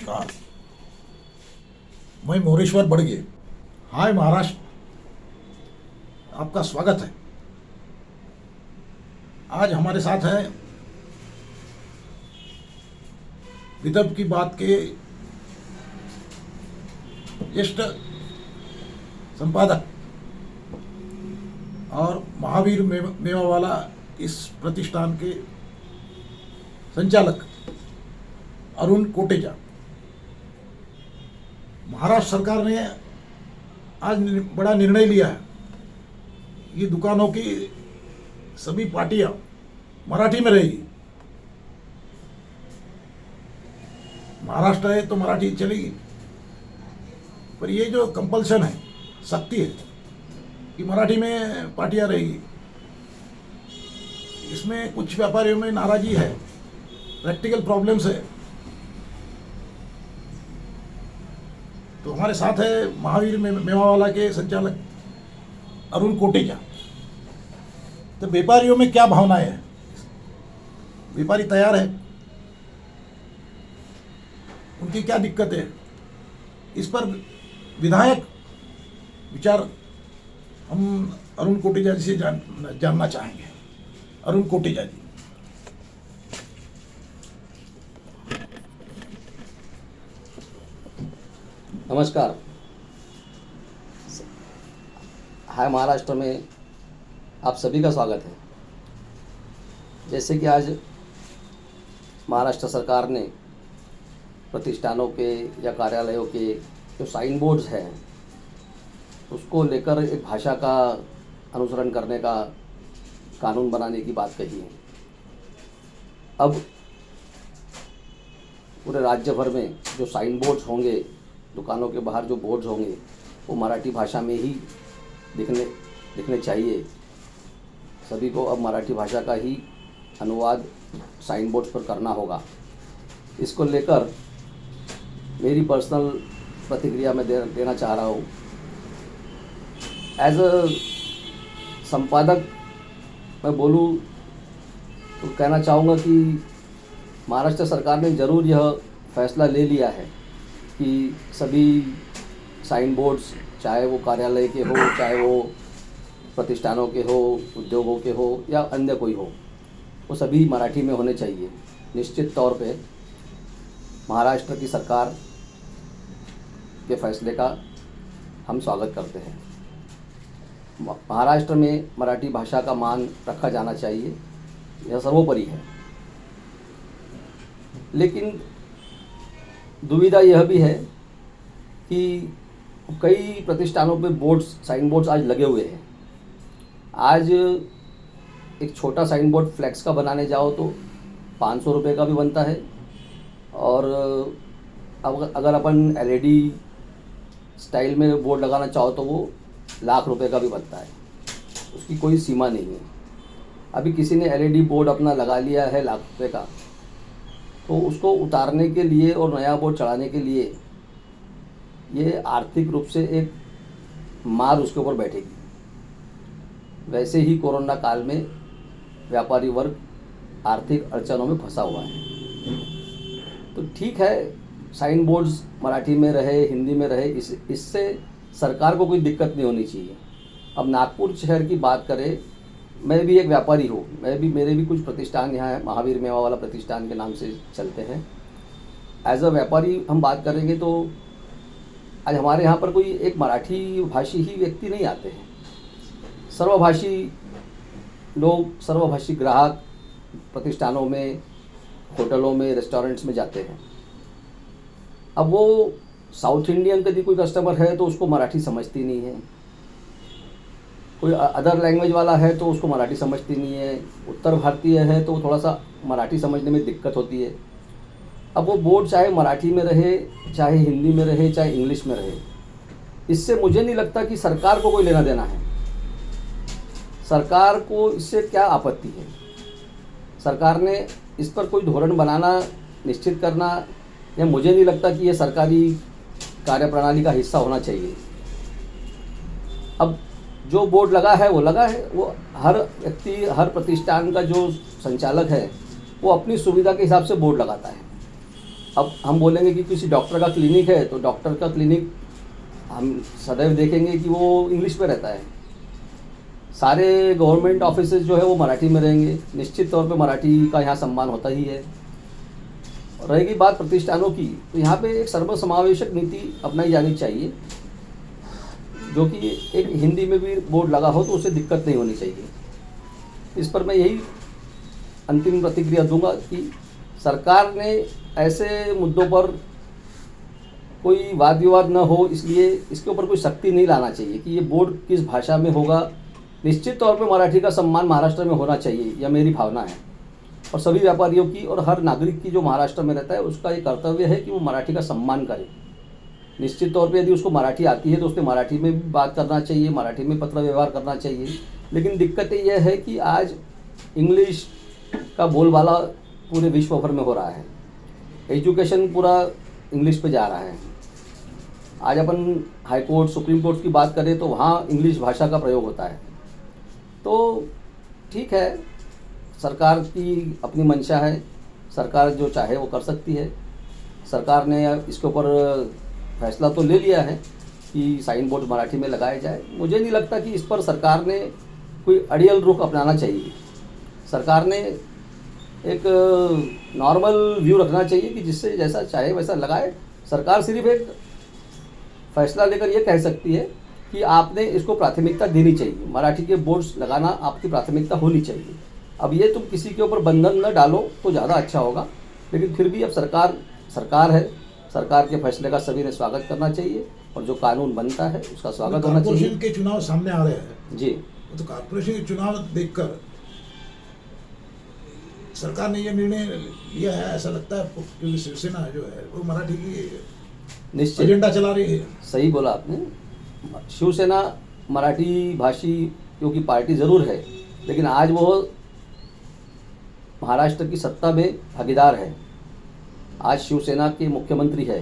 नमस्कार। मैं मोरेश्वर बड़गे, हाय महाराष्ट्र, आपका स्वागत है। आज हमारे साथ है विदर्भ की बात के ज्येष्ठ संपादक और महावीर मेवावाला इस प्रतिष्ठान के संचालक अरुण कोटेचा। महाराष्ट्र सरकार ने आज बड़ा निर्णय लिया है। ये दुकानों की सभी पार्टियां मराठी में रहेगी। महाराष्ट्र है तो मराठी चलेगी, पर ये जो कंपल्सन है, सख्ती है कि मराठी में पार्टियां रहेगी, इसमें कुछ व्यापारियों में नाराजी है, प्रैक्टिकल प्रॉब्लम्स है। तो हमारे साथ है महावीर मेवावाला के संचालक अरुण कोटेचा। तो व्यापारियों में क्या भावनाएं हैं? व्यापारी तैयार है? उनकी क्या दिक्कत है? इस पर विधायक विचार हम अरुण कोटेचा जी से जानना चाहेंगे। अरुण कोटेचा जी। नमस्कार। हाय महाराष्ट्र में आप सभी का स्वागत है। जैसे कि आज महाराष्ट्र सरकार ने प्रतिष्ठानों के या कार्यालयों के जो साइन बोर्ड्स हैं उसको लेकर एक भाषा का अनुसरण करने का कानून बनाने की बात कही है। अब पूरे राज्य भर में जो साइन बोर्ड्स होंगे, दुकानों के बाहर जो बोर्ड्स होंगे, वो मराठी भाषा में ही दिखने चाहिए। सभी को अब मराठी भाषा का ही अनुवाद साइन बोर्ड्स पर करना होगा। इसको लेकर मेरी पर्सनल प्रतिक्रिया मैं देना चाह रहा हूँ। एज अ संपादक मैं बोलूँ तो कहना चाहूँगा कि महाराष्ट्र सरकार ने ज़रूर यह फैसला ले लिया है कि सभी साइन बोर्ड्स, चाहे वो कार्यालय के हो, चाहे वो प्रतिष्ठानों के हो, उद्योगों के हो या अन्य कोई हो, वो सभी मराठी में होने चाहिए। निश्चित तौर पे महाराष्ट्र की सरकार के फैसले का हम स्वागत करते हैं। महाराष्ट्र में मराठी भाषा का मान रखा जाना चाहिए, यह सर्वोपरि है। लेकिन दुविधा यह भी है कि कई प्रतिष्ठानों पे बोर्ड्स, साइन बोर्ड्स आज लगे हुए हैं। आज एक छोटा साइन बोर्ड फ्लेक्स का बनाने जाओ तो 500 रुपये का भी बनता है, और अगर अपन एलईडी स्टाइल में बोर्ड लगाना चाहो तो वो लाख रुपए का भी बनता है। उसकी कोई सीमा नहीं है। अभी किसी ने एलईडी बोर्ड अपना लगा लिया है लाख रुपए का, तो उसको उतारने के लिए और नया बोर्ड चढ़ाने के लिए ये आर्थिक रूप से एक मार उसके ऊपर बैठेगी। वैसे ही कोरोना काल में व्यापारी वर्ग आर्थिक अड़चनों में फंसा हुआ है। तो ठीक है, साइन बोर्ड्स मराठी में रहे, हिंदी में रहे, इससे सरकार को कोई दिक्कत नहीं होनी चाहिए। अब नागपुर शहर की बात करें, मैं भी एक व्यापारी हूँ। मेरे भी कुछ प्रतिष्ठान यहाँ है, महावीर मेवावाला प्रतिष्ठान के नाम से चलते हैं। एज अ व्यापारी हम बात करेंगे तो आज हमारे यहाँ पर कोई एक मराठी भाषी ही व्यक्ति नहीं आते हैं। सर्वभाषी लोग, सर्वभाषी ग्राहक प्रतिष्ठानों में, होटलों में, रेस्टोरेंट्स में जाते हैं। अब वो साउथ इंडियन यदि कोई कस्टमर है तो उसको मराठी समझती नहीं है, कोई अदर लैंग्वेज वाला है तो उसको मराठी समझती नहीं है, उत्तर भारतीय है तो थोड़ा सा मराठी समझने में दिक्कत होती है। अब वो बोर्ड चाहे मराठी में रहे, चाहे हिंदी में रहे, चाहे इंग्लिश में रहे, इससे मुझे नहीं लगता कि सरकार को कोई लेना देना है। सरकार को इससे क्या आपत्ति है? सरकार ने इस पर कोई धोरण बनाना, निश्चित करना, या मुझे नहीं लगता कि ये सरकारी कार्यप्रणाली का हिस्सा होना चाहिए। अब जो बोर्ड लगा है वो लगा है, वो हर व्यक्ति, हर प्रतिष्ठान का जो संचालक है वो अपनी सुविधा के हिसाब से बोर्ड लगाता है। अब हम बोलेंगे कि किसी डॉक्टर का क्लिनिक है तो डॉक्टर का क्लिनिक हम सदैव देखेंगे कि वो इंग्लिश में रहता है। सारे गवर्नमेंट ऑफिसेज जो है वो मराठी में रहेंगे, निश्चित तौर पे मराठी का यहाँ सम्मान होता ही है। रहेगी बात प्रतिष्ठानों की, तो यहाँ पे एक सर्वसमावेशक नीति अपनाई जानी चाहिए, जो कि एक हिंदी में भी बोर्ड लगा हो तो उससे दिक्कत नहीं होनी चाहिए। इस पर मैं यही अंतिम प्रतिक्रिया दूंगा कि सरकार ने ऐसे मुद्दों पर कोई वाद विवाद न हो, इसलिए इसके ऊपर कोई सख्ती नहीं लाना चाहिए कि ये बोर्ड किस भाषा में होगा। निश्चित तौर पे मराठी का सम्मान महाराष्ट्र में होना चाहिए, यह मेरी भावना है। और सभी व्यापारियों की और हर नागरिक की जो महाराष्ट्र में रहता है उसका ये कर्तव्य है कि वो मराठी का सम्मान करे। निश्चित तौर पे यदि उसको मराठी आती है तो उसने मराठी में भी बात करना चाहिए, मराठी में पत्र व्यवहार करना चाहिए। लेकिन दिक्कत यह है कि आज इंग्लिश का बोलबाला पूरे विश्व भर में हो रहा है, एजुकेशन पूरा इंग्लिश पे जा रहा है। आज अपन हाई कोर्ट, सुप्रीम कोर्ट की बात करें तो वहाँ इंग्लिश भाषा का प्रयोग होता है। तो ठीक है, सरकार की अपनी मंशा है, सरकार जो चाहे वो कर सकती है। सरकार ने इसके ऊपर फैसला तो ले लिया है कि साइन बोर्ड मराठी में लगाए जाए। मुझे नहीं लगता कि इस पर सरकार ने कोई अड़ियल रुख अपनाना चाहिए। सरकार ने एक नॉर्मल व्यू रखना चाहिए कि जिससे जैसा चाहे वैसा लगाए। सरकार सिर्फ एक फैसला लेकर ये कह सकती है कि आपने इसको प्राथमिकता देनी चाहिए, मराठी के बोर्ड्स लगाना आपकी प्राथमिकता होनी चाहिए। अब ये तुम किसी के ऊपर बंधन न डालो तो ज़्यादा अच्छा होगा। लेकिन फिर भी अब सरकार है, सरकार के फैसले का सभी ने स्वागत करना चाहिए और जो कानून बनता है उसका स्वागत होना चाहिए। कॉर्पोरेशन के चुनाव सामने आ रहे हैं जी, तो कॉर्पोरेशन के चुनाव देखकर सरकार ने यह निर्णय लिया है, ऐसा लगता है, क्योंकि शिवसेना जो है वो मराठी की निश्चित एजेंडा चला रही है। सही बोला आपने। शिवसेना मराठी भाषियों की पार्टी ज़रूर है, लेकिन आज वो महाराष्ट्र की सत्ता में भागीदार है। आज शिवसेना के मुख्यमंत्री है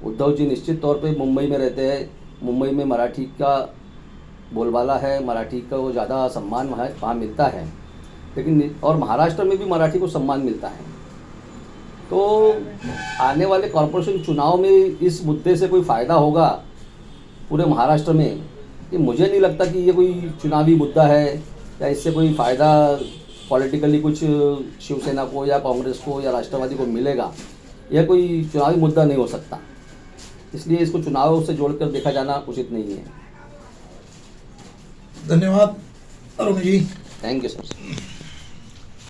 उद्धव जी। निश्चित तौर पे मुंबई में रहते हैं, मुंबई में मराठी का बोलबाला है, मराठी को ज़्यादा सम्मान वहाँ मिलता है। लेकिन और महाराष्ट्र में भी मराठी को सम्मान मिलता है। तो आने वाले कॉर्पोरेशन चुनाव में इस मुद्दे से कोई फ़ायदा होगा पूरे महाराष्ट्र में, ये मुझे नहीं लगता कि ये कोई चुनावी मुद्दा है या इससे कोई फ़ायदा पॉलिटिकली कुछ शिवसेना को या कांग्रेस को या राष्ट्रवादी को मिलेगा। यह कोई चुनावी मुद्दा नहीं हो सकता, इसलिए इसको चुनावों से जोड़कर देखा जाना उचित नहीं है। धन्यवाद Arun ji. Thank you sir.